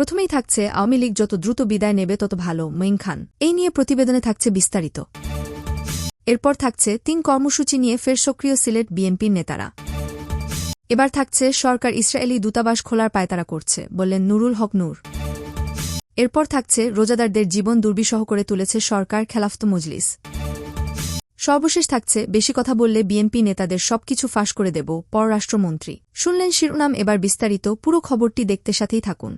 প্রথমেই থাকছে আওয়ামী লীগ যত দ্রুত বিদায় নেবে তত ভালো, মঈন খান। এই নিয়ে প্রতিবেদনে থাকছে বিস্তারিত। এরপর থাকছে ৩ কর্মসূচি নিয়ে ফের সক্রিয় সিলেট বিএনপির নেতারা। এবার থাকছে সরকার ইসরায়েলি দূতাবাস খোলার পায়তারা করছে, বললেন নুরুল হক নূর। এরপর থাকছে রোজাদারদের জীবন দুর্বিষহ করে তুলেছে সরকার, খেলাফত মজলিস। সর্বশেষ থাকছে বেশি কথা বললে বিএনপি নেতাদের সবকিছু ফাঁস করে দেব, পররাষ্ট্রমন্ত্রী। শুনলেন শিরোনাম, এবার বিস্তারিত। পুরো খবরটি দেখতে সাথেই থাকুন।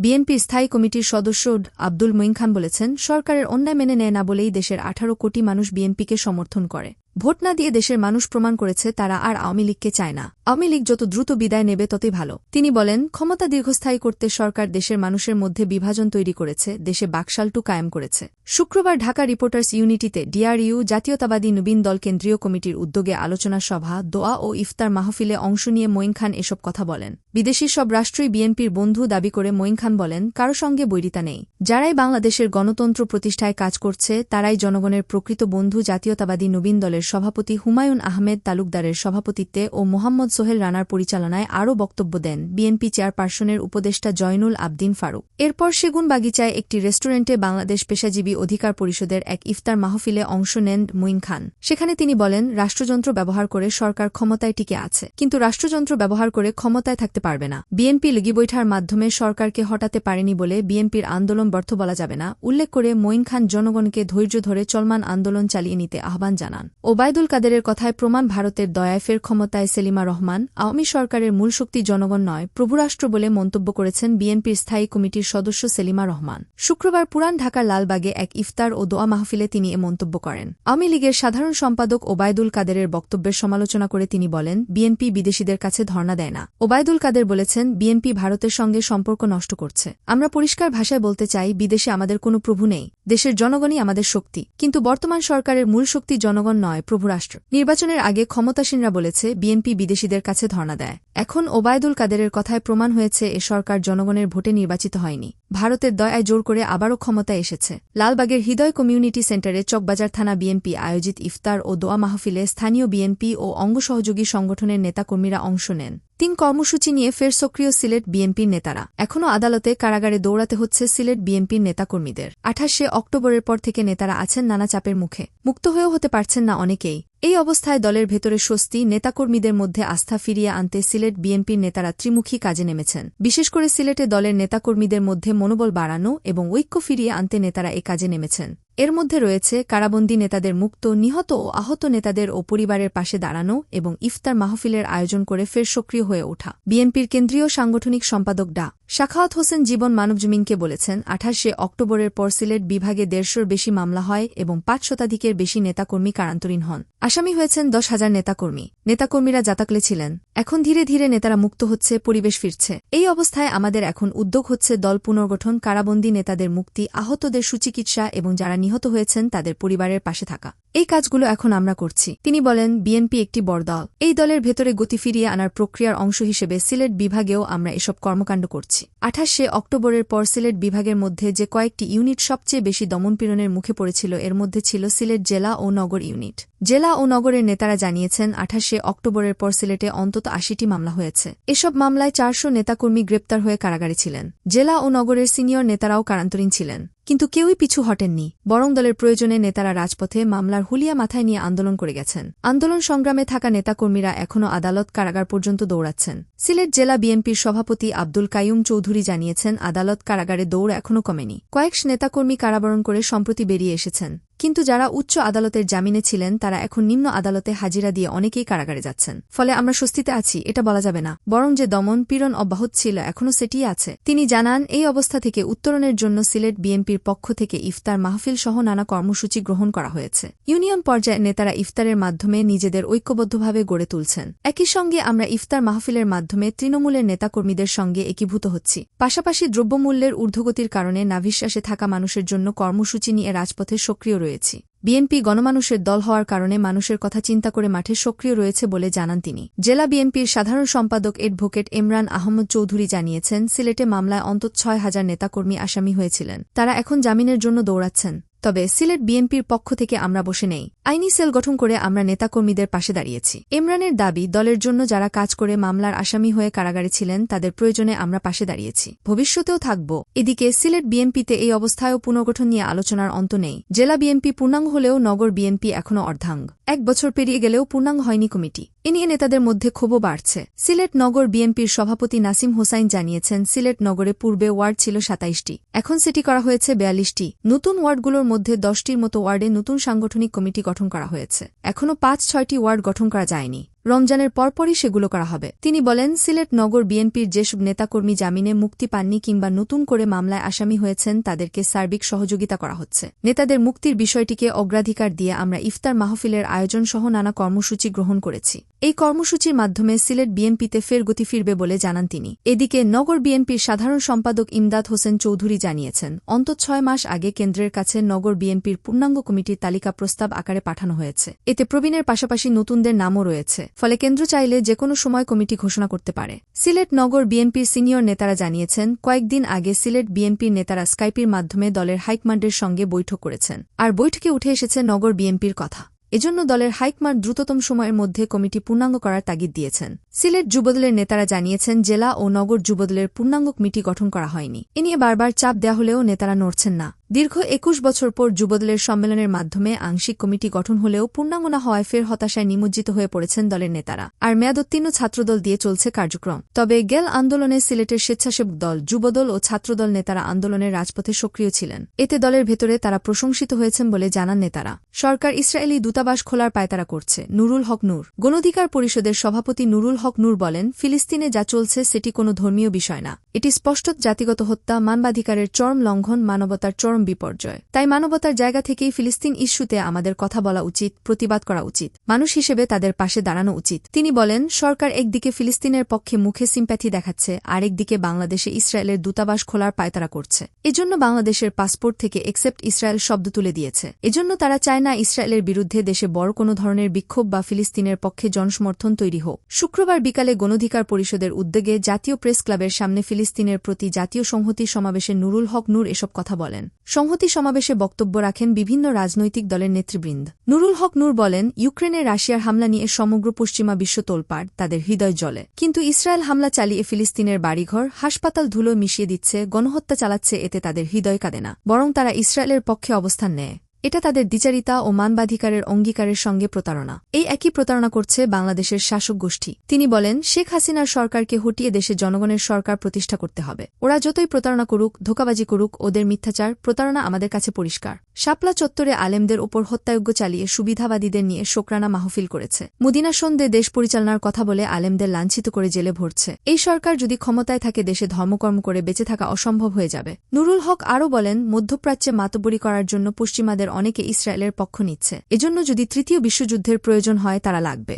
বিএনপির স্থায়ী কমিটির সদস্য আব্দুল মঈন খান বলেছেন, সরকারের অন্যায় মেনে নেয় না বলেই দেশের ১৮ কোটি মানুষ বিএনপিকে সমর্থন করে। ভোট না দিয়ে দেশের মানুষ প্রমাণ করেছে তারা আর আওয়ামী লীগকে চায় না। আওয়ামী লীগ যত দ্রুত বিদায় নেবে ততই ভালো। তিনি বলেন, ক্ষমতা দীর্ঘস্থায়ী করতে সরকার দেশের মানুষের মধ্যে বিভাজন তৈরি করেছে, দেশে বাকশালটু কায়েম করেছে। শুক্রবার ঢাকা রিপোর্টার্স ইউনিটিতে ডিআরইউ জাতীয়তাবাদী নবীন দল কেন্দ্রীয় কমিটির উদ্যোগে আলোচনা সভা, দোয়া ও ইফতার মাহফিলে অংশ নিয়ে মঈন খান এসব কথা বলেন। বিদেশি সব রাষ্ট্রই বিএনপির বন্ধু দাবি করে মঈন খান বলেন, কারো সঙ্গে বৈরিতা নেই। যারাই বাংলাদেশের গণতন্ত্র প্রতিষ্ঠায় কাজ করছে তারাই জনগণের প্রকৃত বন্ধু। জাতীয়তাবাদী নবীন দলের সভাপতি হুমায়ুন আহমেদ তালুকদারের সভাপতিত্বে ও মোহাম্মদ সোহেল রানার পরিচালনায় আরও বক্তব্য দেন বিএনপি চেয়ারপারসনের উপদেষ্টা জয়নুল আবদিন ফারুক। এরপর সেগুনবাগিচায় একটি রেস্টুরেন্টে বাংলাদেশ পেশাজীবী অধিকার পরিষদের এক ইফতার মাহফিলে অংশ নেন মঈন খান। সেখানে তিনি বলেন, রাষ্ট্রযন্ত্র ব্যবহার করে সরকার ক্ষমতায় টিকে আছে, কিন্তু রাষ্ট্রযন্ত্র ব্যবহার করে ক্ষমতায় থাকতে পারবে না। বিএনপি লগিবৈঠার মাধ্যমে সরকারকে হটাতে পারেনি বলে বিএনপির আন্দোলন ব্যর্থ বলা যাবে না। উল্লেখ করে মঈন খান জনগণকে ধৈর্য ধরে চলমান আন্দোলন চালিয়ে নিতে আহ্বান জানান। ওবায়দুল কাদেরের কথায় প্রমাণ, ভারতের দয়ায় ফের ক্ষমতায় সেলিমা রহমান। আওয়ামী সরকারের মূল শক্তি জনগণ নয়, প্রভুরাষ্ট্র বলে মন্তব্য করেছেন বিএনপির স্থায়ী কমিটির সদস্য সেলিমা রহমান। শুক্রবার পুরান ঢাকার লালবাগে এক ইফতার ও দোয়া মাহফিলে তিনি এ মন্তব্য করেন। আওয়ামী লীগের সাধারণ সম্পাদক ওবায়দুল কাদেরের বক্তব্যের সমালোচনা করে তিনি বলেন, বিএনপি বিদেশিদের কাছে ধর্ণা দেয় না। ওবায়দুল কাদের বলেছেন, বিএনপি ভারতের সঙ্গে সম্পর্ক নষ্ট করছে। আমরা পরিষ্কার ভাষায় বলতে চাই, বিদেশে আমাদের কোনো প্রভু নেই, দেশের জনগণই আমাদের শক্তি। কিন্তু বর্তমান সরকারের মূল শক্তি জনগণ নয়, প্রভুরাষ্ট্র। নির্বাচনের আগে ক্ষমতাসীনরা বলেছে বিএনপি বিদেশিদের কাছে ধর্ণা দেয়। এখন ওবায়দুল কাদেরের কথায় প্রমাণ হয়েছে এ সরকার জনগণের ভোটে নির্বাচিত হয়নি, ভারতের দয়ায় জোর করে আবারও ক্ষমতায় এসেছে। লালবাগের হৃদয় কমিউনিটি সেন্টারে চকবাজার থানা বিএনপি আয়োজিত ইফতার ও দোয়া মাহফিলে স্থানীয় বিএনপি ও অঙ্গসহযোগী সংগঠনের নেতাকর্মীরা অংশ নেন। ৩ কর্মসূচি নিয়ে ফের সক্রিয় সিলেট বিএনপির নেতারা। এখনও আদালতে, কারাগারে দৌড়াতে হচ্ছে সিলেট বিএনপির নেতাকর্মীদের। ২৮শে অক্টোবরের পর থেকে নেতারা আছেন নানা চাপের মুখে, মুক্ত হয়েও হতে পারছেন না অনেকেই। এই অবস্থায় দলের ভেতরে স্বস্তি, নেতাকর্মীদের মধ্যে আস্থা ফিরিয়ে আনতে সিলেট বিএনপির নেতারা ত্রিমুখী কাজে নেমেছেন। বিশেষ করে সিলেটে দলের নেতাকর্মীদের মধ্যে মনোবল বাড়ানো এবং ঐক্য ফিরিয়ে আনতে নেতারা এ কাজে নেমেছেন। এর মধ্যে রয়েছে কারাবন্দী নেতাদের মুক্ত, নিহত ও আহত নেতাদের ও পরিবারের পাশে দাঁড়ানো এবং ইফতার মাহফিলের আয়োজন করে ফের সক্রিয় হয়ে ওঠা। বিএনপির কেন্দ্রীয় সাংগঠনিক সম্পাদক ডা. সাখাওয়াত হোসেন জীবন মানবজমিনকে বলেছেন, ২৮শে অক্টোবরের পর সিলেট বিভাগে ১৫০'র বেশি মামলা হয় এবং ৫ শতাধিকের বেশি নেতাকর্মী কারান্তরীণ হন। আসামি হয়েছেন ১০,০০০ নেতাকর্মী। নেতাকর্মীরা জাতাকলে ছিলেন। এখন ধীরে ধীরে নেতারা মুক্ত হচ্ছে, পরিবেশ ফিরছে। এই অবস্থায় আমাদের এখন উদ্যোগ হচ্ছে দল পুনর্গঠন, কারাবন্দী নেতাদের মুক্তি, আহতদের সুচিকিৎসা এবং যারা নিহত হয়েছেন তাদের পরিবারের পাশে থাকা। এই কাজগুলো এখন আমরা করছি। তিনি বলেন, বিএনপি একটি বড় দল। এই দলের ভেতরে গতি ফিরিয়ে আনার প্রক্রিয়ার অংশ হিসেবে সিলেট বিভাগেও আমরা এসব কর্মকাণ্ড করছি। ২৮শে অক্টোবরের পর সিলেট বিভাগের মধ্যে যে কয়েকটি ইউনিট সবচেয়ে বেশি দমনপীড়নের মুখে পড়েছিল এর মধ্যে ছিল সিলেট জেলা ও নগর ইউনিট। জেলা ও নগরের নেতারা জানিয়েছেন, ২৮শে অক্টোবরের পর সিলেটে অন্তত ৮০টি মামলা হয়েছে। এসব মামলায় ৪০০ নেতাকর্মী গ্রেপ্তার হয়ে কারাগারে ছিলেন। জেলা ও নগরের সিনিয়র নেতারাও কারান্তরীণ ছিলেন, কিন্তু কেউই পিছু হটেননি, বরং দলের প্রয়োজনে নেতারা রাজপথে মামলার হুলিয়া মাথায় নিয়ে আন্দোলন করে গেছেন। আন্দোলন সংগ্রামে থাকা নেতাকর্মীরা এখনও আদালত, কারাগার পর্যন্ত দৌড়াচ্ছেন। সিলেট জেলা বিএনপির সভাপতি আব্দুল কাইয়ুম চৌধুরী জানিয়েছেন, আদালত, কারাগারে দৌড় এখনও কমেনি। কয়েকশ নেতাকর্মী কারাবরণ করে সম্প্রতি বেরিয়ে এসেছেন, কিন্তু যারা উচ্চ আদালতের জামিনে ছিলেন তারা এখন নিম্ন আদালতে হাজিরা দিয়ে অনেকেই কারাগারে যাচ্ছেন। ফলে আমরা স্বস্তিতে আছি এটা বলা যাবে না, বরং যে দমন পীড়ন অব্যাহত ছিল এখনও সেটিই আছে। তিনি জানান, এই অবস্থা থেকে উত্তরণের জন্য সিলেট বিএনপির পক্ষ থেকে ইফতার মাহফিল সহ নানা কর্মসূচি গ্রহণ করা হয়েছে। ইউনিয়ন পর্যায়ে নেতারা ইফতারের মাধ্যমে নিজেদের ঐক্যবদ্ধভাবে গড়ে তুলছেন। একই সঙ্গে আমরা ইফতার মাহফিলের মাধ্যমে তৃণমূলের নেতাকর্মীদের সঙ্গে একীভূত হচ্ছি। পাশাপাশি দ্রব্যমূল্যের ঊর্ধ্বগতির কারণে নাভিশ্বাসে থাকা মানুষের জন্য কর্মসূচি নিয়ে রাজপথে সক্রিয় রয়েছি। বিএনপি গণমানুষের দল হওয়ার কারণে মানুষের কথা চিন্তা করে মাঠে সক্রিয় রয়েছে বলে জানান তিনি। জেলা বিএনপির সাধারণ সম্পাদক অ্যাডভোকেট ইমরান আহমদ চৌধুরী জানিয়েছেন, সিলেটে মামলায় অন্তত ৬,০০০ নেতাকর্মী আসামি হয়েছিলেন। তারা এখন জামিনের জন্য দৌড়াচ্ছেন। তবে সিলেট বিএনপির পক্ষ থেকে আমরা বসে নেই। আইনি সেল গঠন করে আমরা নেতাকর্মীদের পাশে দাঁড়িয়েছি। ইমরানের দাবি, দলের জন্য যারা কাজ করে মামলার আসামি হয়ে কারাগারে ছিলেন তাদের প্রয়োজনে আমরা পাশে দাঁড়িয়েছি, ভবিষ্যতেও থাকব। এদিকে সিলেট বিএনপিতে এই অবস্থায়ও পুনর্গঠন নিয়ে আলোচনার অন্ত নেই। জেলা বিএনপি পূর্ণাঙ্গ হলেও নগর বিএনপি এখনও অর্ধাঙ্গ। 1 বছর পেরিয়ে গেলেও পূর্ণাঙ্গ হয়নি কমিটি। এ নিয়ে নেতাদের মধ্যে ক্ষোভও বাড়ছে। সিলেট নগর বিএনপির সভাপতি নাসিম হোসাইন জানিয়েছেন, সিলেট নগরে পূর্বে ওয়ার্ড ছিল 27টি, এখন সেটি করা হয়েছে 42টি। নতুন ওয়ার্ডগুলোর মধ্যে 10টির মতো ওয়ার্ডে নতুন সাংগঠনিক কমিটি গঠন করা হয়েছে। এখনও 5-6টি ওয়ার্ড গঠন করা যায়নি। রমজানের পরপরই সেগুলো করা হবে। তিনি বলেন, সিলেট নগর বিএনপির যেসব নেতাকর্মী জামিনে মুক্তি পাননি কিংবা নতুন করে মামলায় আসামি হয়েছেন তাদেরকে সার্বিক সহযোগিতা করা হচ্ছে। নেতাদের মুক্তির বিষয়টিকে অগ্রাধিকার দিয়ে আমরা ইফতার মাহফিলের আয়োজন সহ নানা কর্মসূচি গ্রহণ করেছি। এই কর্মসূচির মাধ্যমে সিলেট বিএনপিতে ফের গতি ফিরবে বলে জানান তিনি। এদিকে নগর বিএনপির সাধারণ সম্পাদক ইমদাদ হোসেন চৌধুরী জানিয়েছেন, অন্তত 6 মাস আগে কেন্দ্রের কাছে নগর বিএনপির পূর্ণাঙ্গ কমিটির তালিকা প্রস্তাব আকারে পাঠানো হয়েছে। এতে প্রবীণের পাশাপাশি নতুনদের নামও রয়েছে। ফলে কেন্দ্র চাইলে যেকোনো সময় কমিটি ঘোষণা করতে পারে। সিলেট নগর বিএনপির সিনিয়র নেতারা জানিয়েছেন, কয়েকদিন আগে সিলেট বিএনপির নেতারা স্কাইপের মাধ্যমে দলের হাইকমান্ডের সঙ্গে বৈঠক করেছেন। আর বৈঠকে উঠে এসেছে নগর বিএনপির কথা। এজন্য দলের হাইকমান্ড দ্রুততম সময়ের মধ্যে কমিটি পূর্ণাঙ্গ করার তাগিদ দিয়েছেন। সিলেট যুবদলের নেতারা জানিয়েছেন, জেলা ও নগর যুবদলের পূর্ণাঙ্গ কমিটি গঠন করা হয়নি। এ নিয়ে বারবার চাপ দেওয়া হলেও নেতারা নড়ছেন না। দীর্ঘ 21 বছর পর যুবদলের সম্মেলনের মাধ্যমে আংশিক কমিটি গঠন হলেও পূর্ণাঙ্গ না হওয়ায় ফের হতাশায় নিমজ্জিত হয়ে পড়েছেন দলের নেতারা। আর মেয়াদোত্তীর্ণ ছাত্রদল দিয়ে চলছে কার্যক্রম। তবে গেল আন্দোলনে সিলেটের স্বেচ্ছাসেবক দল, যুবদল ও ছাত্রদল নেতারা আন্দোলনের রাজপথে সক্রিয় ছিলেন। এতে দলের ভেতরে তারা প্রশংসিত হয়েছেন বলে জানান নেতারা। সরকার ইসরায়েলি দূতাবাস খোলার পায়তারা করছে। নুরুল হক নূর, গণঅধিকার পরিষদের সভাপতি নুরুল হক নূর বলেন, ফিলিস্তিনে যা চলছে সেটি কোনো ধর্মীয় বিষয় না। এটি স্পষ্ট জাতিগত হত্যা, মানবাধিকারের চরম লঙ্ঘন, মানবতার চরম বিপর্যয়। তাই মানবতার জায়গা থেকেই ফিলিস্তিন ইস্যুতে আমাদের কথা বলা উচিত, প্রতিবাদ করা উচিত, মানুষ হিসেবে তাদের পাশে দাঁড়ানো উচিত। তিনি বলেন, সরকার একদিকে ফিলিস্তিনের পক্ষে মুখে সিম্প্যাথি দেখাচ্ছে, আরেকদিকে বাংলাদেশে ইসরায়েলের দূতাবাস খোলার পায়তারা করছে। এজন্য বাংলাদেশের পাসপোর্ট থেকে একসেপ্ট ইসরায়েল শব্দ তুলে দিয়েছে। এজন্য তারা চায় না ইসরায়েলের বিরুদ্ধে দেশে বড় কোনো ধরনের বিক্ষোভ বা ফিলিস্তিনের পক্ষে জনসমর্থন তৈরি হোক। শুক্রবার বিকালে গণঅধিকার পরিষদের উদ্যোগে জাতীয় প্রেস ক্লাবের সামনে ফিলিস্তিনের প্রতি জাতীয় সংহতি সমাবেশে নুরুল হক নূর এসব কথা বলেন। সংহতি সমাবেশে বক্তব্য রাখেন বিভিন্ন রাজনৈতিক দলের নেতৃবৃন্দ। নুরুল হক নূর বলেন, ইউক্রেনে রাশিয়ার হামলা নিয়ে সমগ্র পশ্চিমা বিশ্ব তোলপাড়, তাদের হৃদয় জ্বলে। কিন্তু ইসরায়েল হামলা চালিয়ে ফিলিস্তিনের বাড়িঘর, হাসপাতাল ধুলো মিশিয়ে দিচ্ছে, গণহত্যা চালাচ্ছে, এতে তাদের হৃদয় কাঁদে না, বরং তারা ইসরায়েলের পক্ষে অবস্থান নেয়। এটা তাদের দ্বিচারিতা ও মানবাধিকারের অঙ্গীকারের সঙ্গে প্রতারণা। এই একই প্রতারণা করছে বাংলাদেশের শাসক গোষ্ঠী। তিনি বলেন, শেখ হাসিনার সরকারকে হটিয়ে দেশে জনগণের সরকার প্রতিষ্ঠা করতে হবে। ওরা যতই প্রতারণা করুক, ধোঁকাবাজি করুক, ওদের মিথ্যাচার, প্রতারণা আমাদের কাছে পরিষ্কার। শাপলা চত্বরে আলেমদের ওপর হত্যাযজ্ঞ চালিয়ে সুবিধাবাদীদের নিয়ে শোকরানা মাহফিল করেছে। মদিনা সন্ধ্যে দেশ পরিচালনার কথা বলে আলেমদের লাঞ্ছিত করে জেলে ভরছে। এই সরকার যদি ক্ষমতায় থাকে দেশে ধর্মকর্ম করে বেঁচে থাকা অসম্ভব হয়ে যাবে। নুরুল হক আরও বলেন, মধ্যপ্রাচ্যে মাতব্বরি করার জন্য পশ্চিমাদের অনেকে ইসরায়েলের পক্ষ নিচ্ছে। এজন্য যদি তৃতীয় বিশ্বযুদ্ধের প্রয়োজন হয় তারা লাগবে।